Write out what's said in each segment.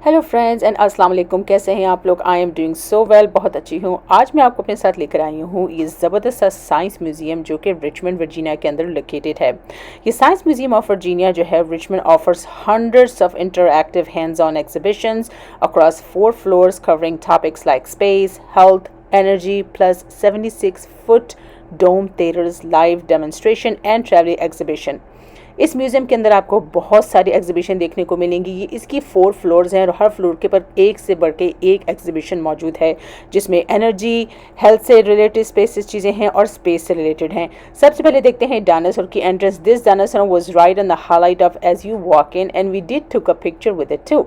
Hello friends and अस्सलाम वालेकुम। कैसे हैं आप लोग? I am doing so well, बहुत अच्छी हूँ। आज मैं आपको अपने साथ लेकर आई हूँ ये ज़बरदस्त सा साइंस म्यूज़ियम जो कि रिचमंड वर्जीनिया के अंदर लोकेटेड है। ये साइंस म्यूज़ियम ऑफ वर्जीनिया जो है Richmond offers hundreds of interactive hands on exhibitions across 4 floors covering topics like space, health, energy, plus 76-foot dome theaters, live demonstration and travel exhibition। इस museum के अंदर आपको बहुत सारी एग्जीबिशन देखने को मिलेंगी। ये इसकी 4 फ्लोर्स हैं और हर फ्लोर के पर एक से बढ़ के एक एग्जीबिशन मौजूद है जिसमें एनर्जी, हेल्थ से रिलेटेड स्पेस चीज़ें हैं और स्पेस से रिलेटेड हैं। सबसे पहले देखते हैं डायनासोर की entrance. This dinosaur was right on the highlight of as you walk in and we did took a picture with it too.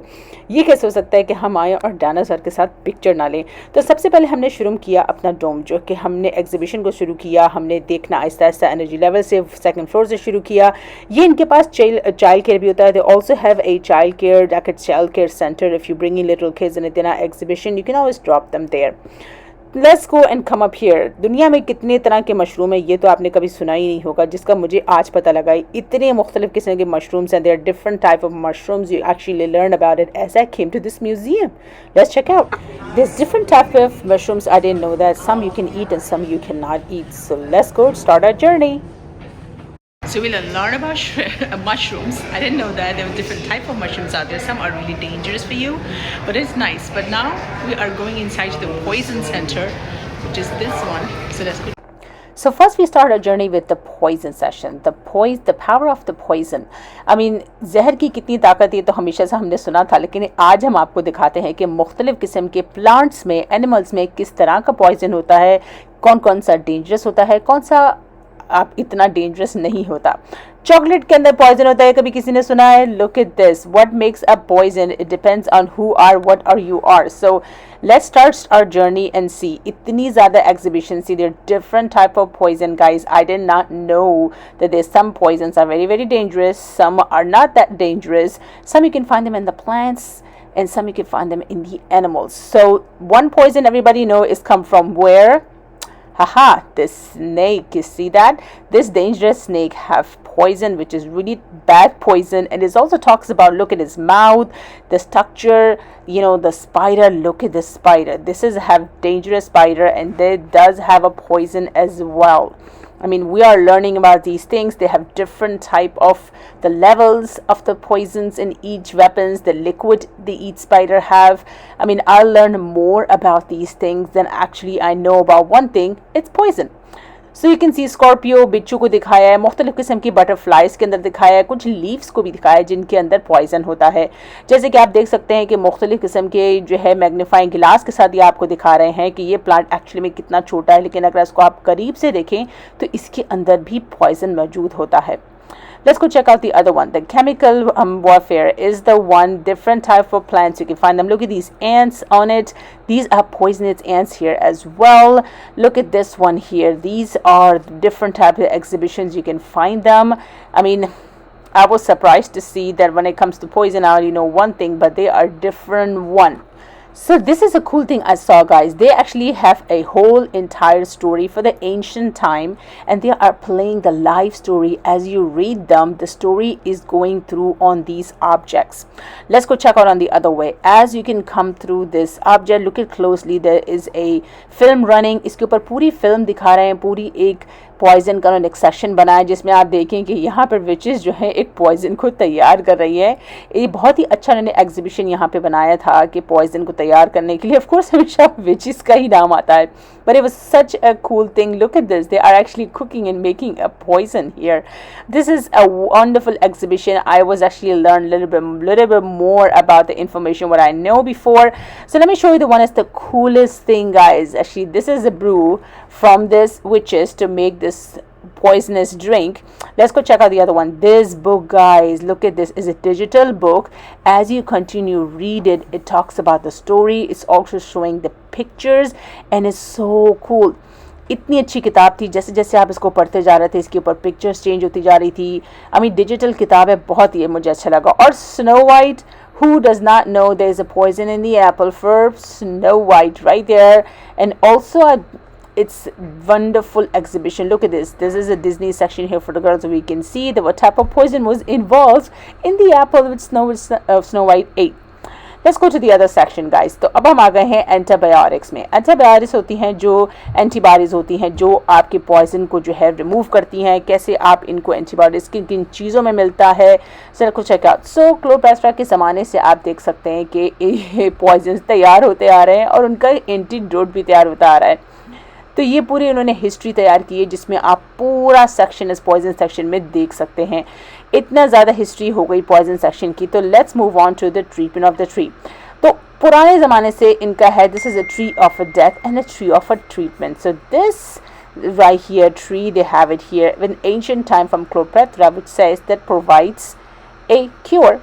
ये कैसे हो सकता है कि हम आए और डायनासोर के साथ पिक्चर ना लें? तो सबसे पहले हमने शुरू किया अपना डोम, जो कि हमने एग्जीबिशन को शुरू किया। हमने देखना आहिस्ता आहिस्ता एनर्जी लेवल से सेकंड फ्लोर से शुरू किया। ये इनके पास चाइल्ड केयर भी होता है। They also have a child care child care centre. If you bring in little kids in इतना exhibition you can always drop them there. Let's go and come up here. दुनिया में कितने तरह के mushroom है ये तो आपने कभी सुना ही नहीं होगा, जिसका मुझे आज पता लगा। इतने मुख्तलिफ किस्म के मशरूम्स हैं। There different type of mushrooms. You actually learn about it as I came to this museum. Let's check out this different type of mushrooms. I didn't know that some you can eat and some you cannot eat. So let's go start our journey. So we'll learn about mushrooms. I didn't know that there were different type of mushrooms out there. Some are really dangerous for you, but it's nice. But now we are going inside the poison center, which is this one. So let's go. So first we start our journey with the poison session. The power of the poison. I mean, जहर की कितनी ताकत है तो हमेशा से हमने सुना था, लेकिन आज हम आपको दिखाते हैं कि मुख्तलिफ किस्म के प्लांट्स में, एनिमल्स में किस तरह का पॉइजन होता है, कौन कौन सा डेंजरस होता है, कौन सा आप इतना डेंजरस नहीं होता। चॉकलेट के अंदर पॉइजन होता है, कभी किसी ने सुना है? Look at this, what makes a poison, it depends on who are what are you are. So let's start our journey and see. इतनी ज़्यादा exhibition see, there different type of poison guys. I did not know that there some poisons are very very dangerous, some are not that dangerous, some you can find them in the plants and some you can find them in the animals. So one poison everybody know is come from where? Haha, this snake, you see that? This dangerous snake have poison, which is really bad poison. And it also talks about, look at his mouth, the structure, you know, the spider. Look at this spider. This is have dangerous spider and they does have a poison as well. I mean, we are learning about these things. They have different type of the levels of the poisons in each weapons, the liquid the each spider have. I mean, I'll learn more about these things than actually I know about one thing. It's poison. So you can see Scorpio बिच्छू को दिखाया है, मुख्तलिफ किस्म की butterflies के अंदर दिखाया है, कुछ लीव्स को भी दिखाया है जिनके अंदर पॉइजन होता है। जैसे कि आप देख सकते हैं कि मुख्तलिफ किस्म के जो है मैग्नीफाइंग गिलास के साथ ये आपको दिखा रहे हैं कि ये प्लांट एक्चुअली में कितना छोटा है, लेकिन अगर इसको आप करीब से देखें तो इसके अंदर भी पॉइजन मौजूद होता है। Let's go check out the other one. The chemical warfare is the one different type of plants. You can find them. Look at these ants on it. These are poisonous ants here as well. Look at this one here. These are different type of exhibitions. You can find them. I mean, I was surprised to see that when it comes to poison, I only know one thing, but they are different one. So this is a cool thing I saw, guys. They actually have a whole entire story for the ancient time and they are playing the live story. As you read them, the story is going through on these objects. Let's go check out on the other way. As you can come through this object, look it closely. There is a film running. इसके ऊपर पूरी film दिखा रहे हैं, पूरी एक poison का उन्होंने एक सेक्शन बनाया जिसमें आप देखें कि यहाँ पर विचेस जो है एक पॉइजन को तैयार कर रही है। ये बहुत ही अच्छा उन्होंने एग्जीबिशन यहाँ पे बनाया था कि पॉइजन को तैयार करने के लिए ऑफ कोर्स हमेशा विचेस का ही नाम आता है, but it was such a cool thing. Look at this, they are actually cooking and making a poison here. This is a wonderful exhibition. I was actually learn a little bit more about the information what I know before. So let me show you the one that's the coolest thing, guys. Actually, this is a brew from this witches to make this poisonous drink. Let's go check out the other one. This book, guys, look at this, is a digital book. As you continue read it, it talks about the story. It's also showing the pictures and it's so cool. इतनी अच्छी किताब थी, जैसे जैसे आप इसको पढ़ते जा रहे थे इसके ऊपर पिक्चर्स चेंज होती जा रही थी। आई मीन डिजिटल किताब है, बहुत ही मुझे अच्छा लगा। और snow white, who does not know there is a poison in the apple? For Snow White right there. And also it's wonderful exhibition. Look at this, this is a Disney section here for the girls, so we can see that what type of poison was involved in the apple which Snow White ate. Let's go to the other section guys. तो अब हम आ गए हैं antibiotics में। Antibiotics होती हैं जो antibodies होती हैं जो आपके पॉइजन को जो है रिमूव करती हैं। कैसे आप इनको एंटीबॉडीज किन किन चीज़ों में मिलता है, सर कुछ चेकआउट। सो क्लोपेस्ट्रा के ज़माने से आप देख सकते हैं कि ये पॉइजन तैयार होते आ रहे हैं और उनका एंटीडोट भी तैयार होता आ रहा है। तो ये पूरी उन्होंने हिस्ट्री तैयार की है जिसमें आप पूरा सेक्शन इस पॉइजन सेक्शन में देख सकते हैं। इतना ज़्यादा हिस्ट्री हो गई पॉइजन सेक्शन की। तो let's move on to the treatment of the tree. तो पुराने ज़माने से इनका है this is a tree of a death and a tree of a treatment. So this right here tree they have it here in ancient time from Cleopatra which says that provides a cure.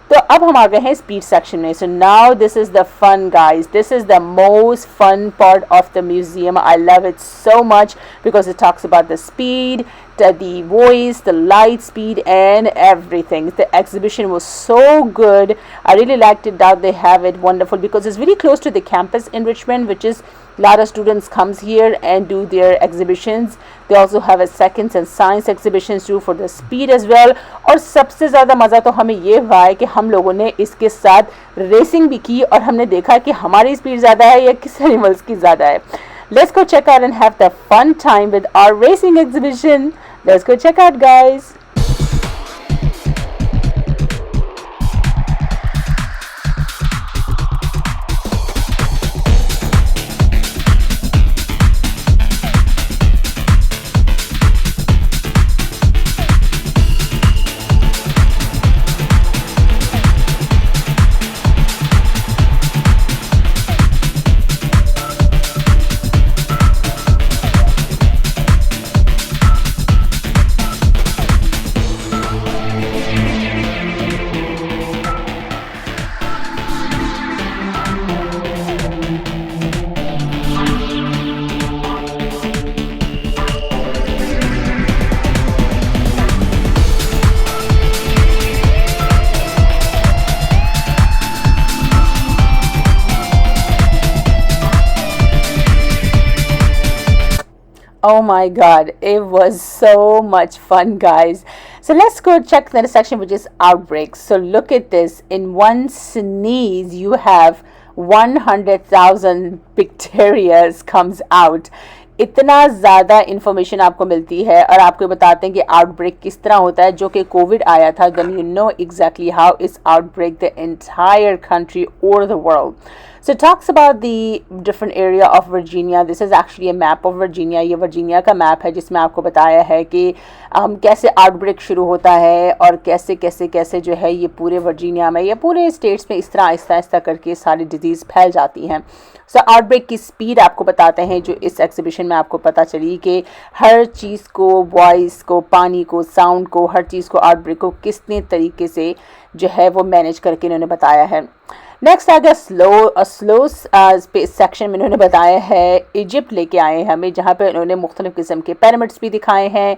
तो अब हम आ गए हैं speed section में। So now this is the fun guys, this is the most fun part of the museum. I love it so much because it talks about the speed, the voice, the light speed and everything. The exhibition was so good. I really liked it that they have it wonderful because it's very close to the campus in Richmond, which is a lot of students comes here and do their exhibitions. They also have a seconds and science exhibitions too for the speed as well. और सबसे ज़्यादा मज़ा तो हमें ये हुआ है कि हम लोगों ने इसके साथ रेसिंग भी की और हमने देखा कि हमारी स्पीड ज़्यादा है या किस एनिमल्स की ज़्यादा है. Let's go check out and have the fun time with our racing exhibition. Let's go check out, guys. Oh my god, it was so much fun, guys. So let's go check the next section, which is outbreaks. So look at this. In one sneeze, you have 100,000 bacteria comes out. इतना ज़्यादा information आपको मिलती है और आपको बताते हैं कि आउटब्रेक किस तरह होता है. जो कि कोविड आया था, then you know exactly how is outbreak the entire country or the world. So it talks about the different area of Virginia. This is actually a map of Virginia. ये Virginia का map है जिसमें आपको बताया है कि कैसे outbreak शुरू होता है और कैसे कैसे कैसे जो है ये पूरे वर्जीनिया में या पूरे स्टेट्स में इस तरह आहिस्ता आहिस्ता करके सारी डिजीज़ फैल जाती हैं. सो आउटब्रेक की स्पीड आपको बताते हैं जो इस एग्जीबिशन में आपको पता चली कि हर चीज़ को, वॉइस को, पानी को, साउंड को, हर चीज़ को, आउटब्रेक को कितने तरीके से जो है वो मैनेज करके इन्होंने बताया है. नेक्स्ट आ गया स्लो सेक्शन में इन्होंने बताया है इजिप्ट लेके आए हैं हमें, जहाँ पे उन्होंने मुख्तलिफ़ किस्म के पिरामिड्स भी दिखाए हैं.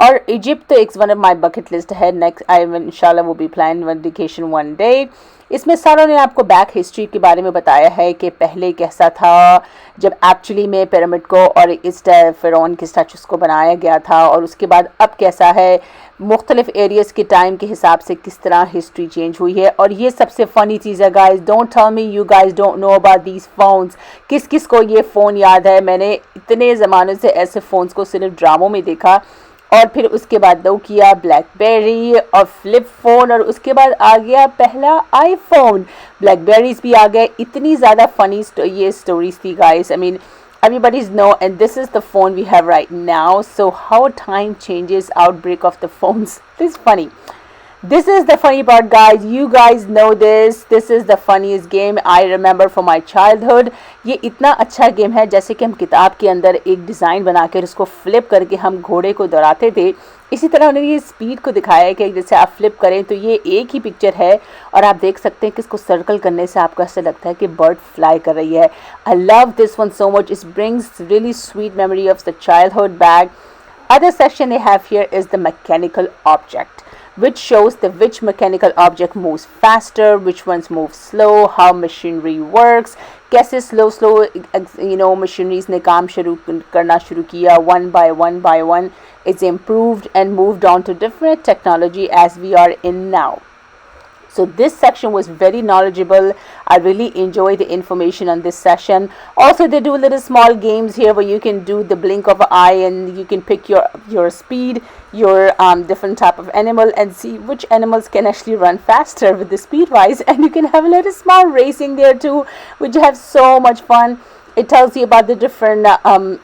और इजिप्ट तो एक one of my bucket list है. नेक्स्ट आई इंशाल्लाह वो भी प्लान वेकेशन वन डे. इसमें सारों ने आपको बैक हिस्ट्री के बारे में बताया है कि पहले कैसा था जब एक्चुअली में पिरामिड को और इस फ़िरौन के स्टैचूज़ को बनाया गया था, और उसके बाद अब कैसा है, मुख्तलिफ एरियाज़ के टाइम के हिसाब से किस तरह हिस्ट्री चेंज हुई है. और ये सबसे फ़नी चीज़ है guys, don't tell me you guys don't know about these phones. किस किस को ये फ़ोन याद है? मैंने इतने ज़मानों से ऐसे फ़ोन्स को सिर्फ ड्रामों में देखा, और फिर उसके बाद नोकिया, ब्लैकबेरी और फ्लिप फ़ोन, और उसके बाद आ गया पहला आईफोन. ब्लैकबेरीज भी आ गए. इतनी ज़्यादा फ़नी ये स्टोरीज थी guys. I mean everybody's know, and this is the phone we have right now. So how time changes, outbreak of the phones. This is funny. This is the funny part, guys. You guys know this. This is the funniest game I remember from my childhood. ये इतना अच्छा game है जैसे कि हम किताब के अंदर एक डिज़ाइन बना कर उसको फ्लिप करके हम घोड़े को दौड़ाते थे. इसी तरह उन्होंने ये स्पीड को दिखाया है कि जैसे आप फ्लिप करें तो ये एक ही पिक्चर है और आप देख सकते हैं कि इसको सर्कल करने से आपको ऐसा लगता है कि बर्ड फ्लाई कर रही है. I love this one so much. It brings really sweet memory of the childhood back. Other section they have here is the mechanical object, which shows the which mechanical object moves faster, which ones move slow, how machinery works, कैसे slow machineries ने काम करना शुरू किया one by one. It's improved and moved on to different technology as we are in now. So this section was very knowledgeable. I really enjoyed the information on this session. Also, they do little small games here where you can do the blink of an eye and you can pick your speed, your different type of animal, and see which animals can actually run faster with the speed wise. And you can have a little small racing there too, which have so much fun. It tells you about the different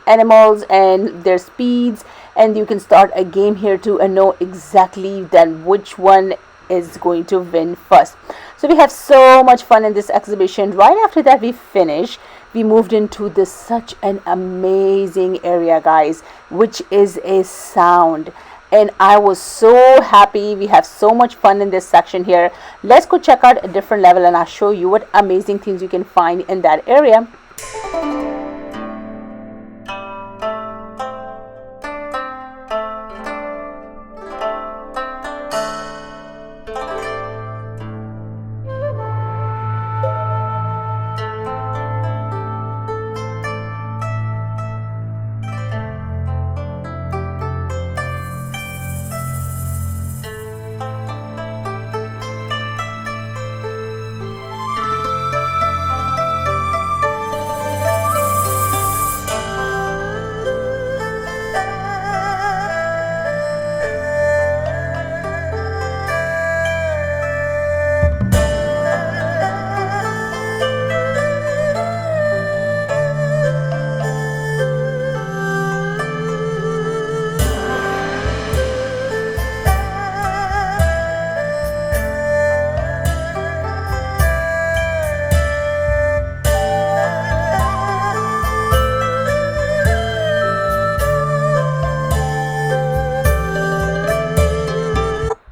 animals and their speeds, and you can start a game here too and know exactly then which one is going to win first. So we have so much fun in this exhibition. Right after that we moved into this such an amazing area, guys, which is a sound. And I was so happy. We have so much fun in this section here. Let's go check out a different level and I'll show you what amazing things you can find in that area.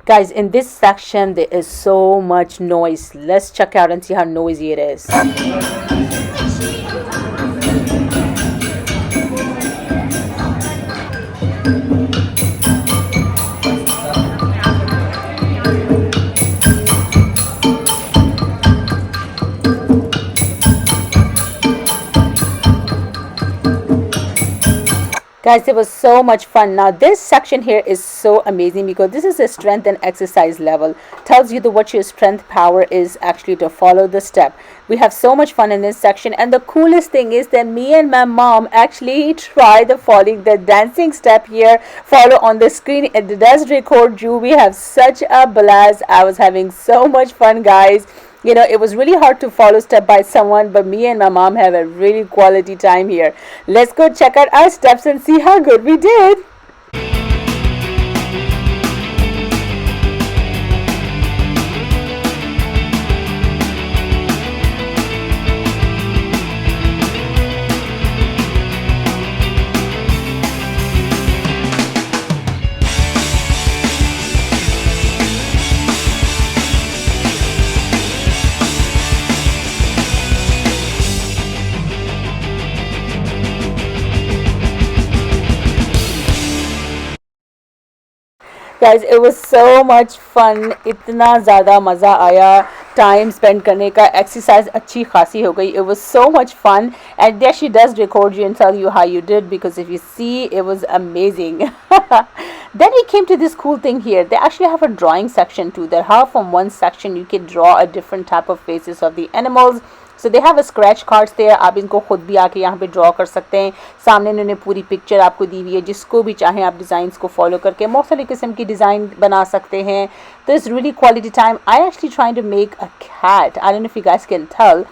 Guys, in this section there is so much noise. Let's check out and see how noisy it is. Guys, it was so much fun. Now this section here is so amazing because this is a strength and exercise level. Tells you what your strength power is actually to follow the step. We have so much fun in this section, and the coolest thing is that me and my mom actually try the dancing step here, follow on the screen. It does record you. We have such a blast. I was having so much fun, guys. You know, it was really hard to follow step by someone, but me and my mom have a really quality time here. Let's go check out our steps and see how good we did. Guys, it was so much fun. इतना ज़्यादा मज़ा आया. Time spent करने का, exercise अच्छी खासी हो गई. It was so much fun, and there she does record you and tell you how you did, because if you see, it was amazing. Then we came to this cool thing here. They actually have a drawing section too. There are from one section you can draw a different type of faces of the animals. So they have a scratch cards there. आप इनको खुद भी आके यहाँ पे draw कर सकते हैं. सामने इन्होंने पूरी पिक्चर आपको दी हुई है. जिसको भी चाहें आप डिज़ाइंस को फॉलो करके मुख्तलिफ़ किस्म की डिज़ाइन बना सकते हैं. तो it's really quality time. I actually trying to make a cat. I don't know if you guys can tell.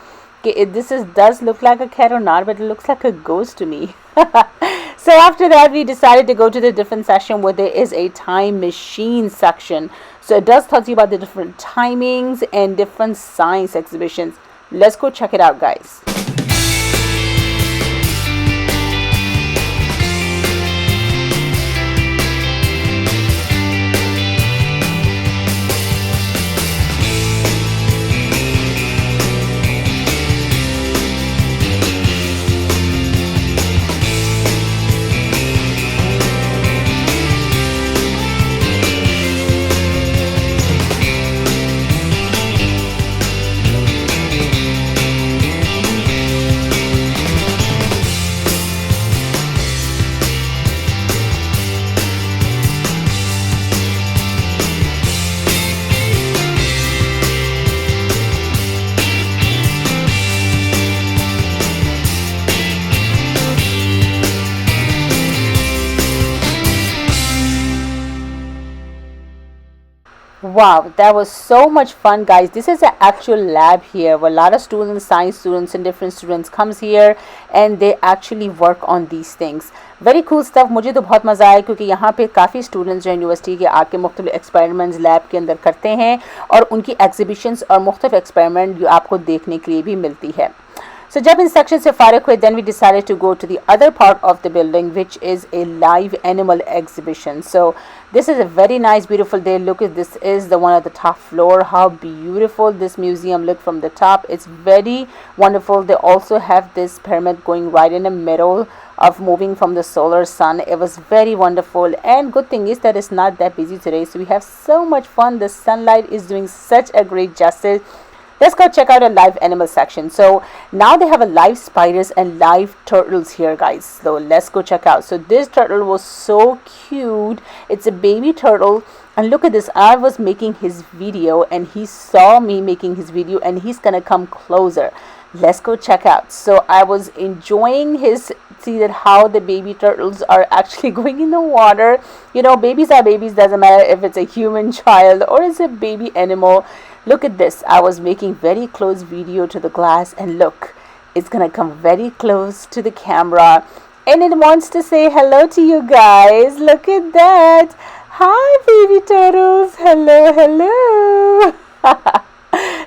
This does look like a cat or not, but it looks like a ghost to me. So after that, we decided to go to the different section where there is a time machine section. So it does tell you about the different timings and different science exhibitions. Let's go check it out, guys. Wow, that was so much fun, guys. This is an actual lab here where a lot of students, science students and different students comes here and they actually work on these things. Very cool stuff. मुझे तो बहुत मज़ा आया क्योंकि यहाँ पे काफ़ी students जो यूनिवर्सिटी के आके मुख्तलिफ एक्सपेरिमेंट्स लैब के अंदर करते हैं और उनकी एग्जीबिशंस और मुख्तलिफ एक्सपेरिमेंट जो आपको देखने के लिए भी मिलती है. So जब इन सेक्शन से फारिग हुए, then we decided to go to the other part of the building, which is a live animal exhibition. So this is a very nice, beautiful day. Look at this is the one at the top floor. How beautiful this museum look from the top. It's very wonderful. They also have this pyramid going right in the middle of moving from the solar sun. It was very wonderful, and good thing is that it's not that busy today, so we have so much fun. The sunlight is doing such a great justice. Let's go check out a live animal section. So now they have a live spiders and live turtles here, guys. So let's go check out. So this turtle was so cute. It's a baby turtle. And look at this. I was making his video and he saw me making his video and he's gonna come closer. Let's go check out. So I was enjoying his, see that how the baby turtles are actually going in the water. You know, babies are babies, doesn't matter if it's a human child or it's a baby animal. Look at this. I was making very close video to the glass and look, it's gonna come very close to the camera and it wants to say hello to you guys. Look at that. Hi baby turtles. Hello, hello.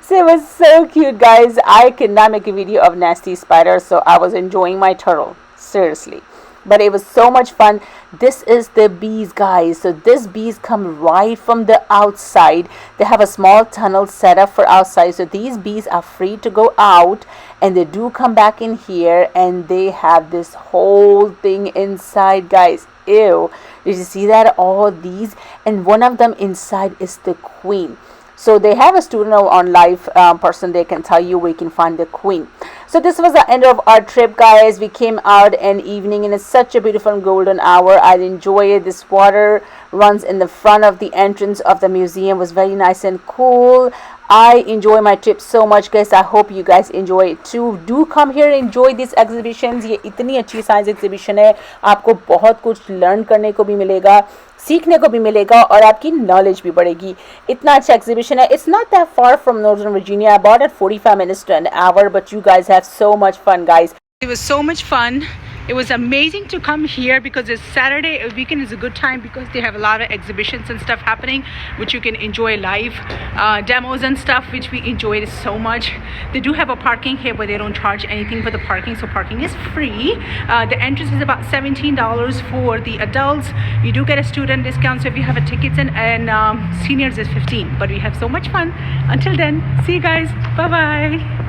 So it was so cute, guys. I could not make a video of nasty spiders, so I was enjoying my turtle, seriously. But it was so much fun. This is the bees, guys. So this bees come right from the outside. They have a small tunnel set up for outside, so these bees are free to go out and they do come back in here and they have this whole thing inside, guys. Ew, did you see that? All these, and one of them inside is the queen. So they have a student on live person, they can tell you where you can find the queen. So this was the end of our trip, guys. We came out in evening and it's such a beautiful golden hour. I enjoy it. This water runs in the front of the entrance of the museum. It was very nice and cool. I enjoy my trip so much, guys. I hope you guys enjoy it too. Do come here and enjoy these exhibitions. ये इतनी अच्छी science exhibition है, आपको बहुत कुछ learn करने को भी मिलेगा, सीखने को भी मिलेगा और आपकी नॉलेज भी बढ़ेगी. इतना अच्छा एग्जीबिशन है. It's not that far from Northern Virginia. About at 45 minutes to an hour, but you guys have so much fun, guys. It was so much fun. It was amazing to come here because it's Saturday. A weekend is a good time because they have a lot of exhibitions and stuff happening, which you can enjoy live demos and stuff, which we enjoyed so much. They do have a parking here, but they don't charge anything for the parking, so parking is free. The entrance is about $17 for the adults. You do get a student discount, so if you have a tickets and seniors is $15. But we have so much fun. Until then, see you guys. Bye bye.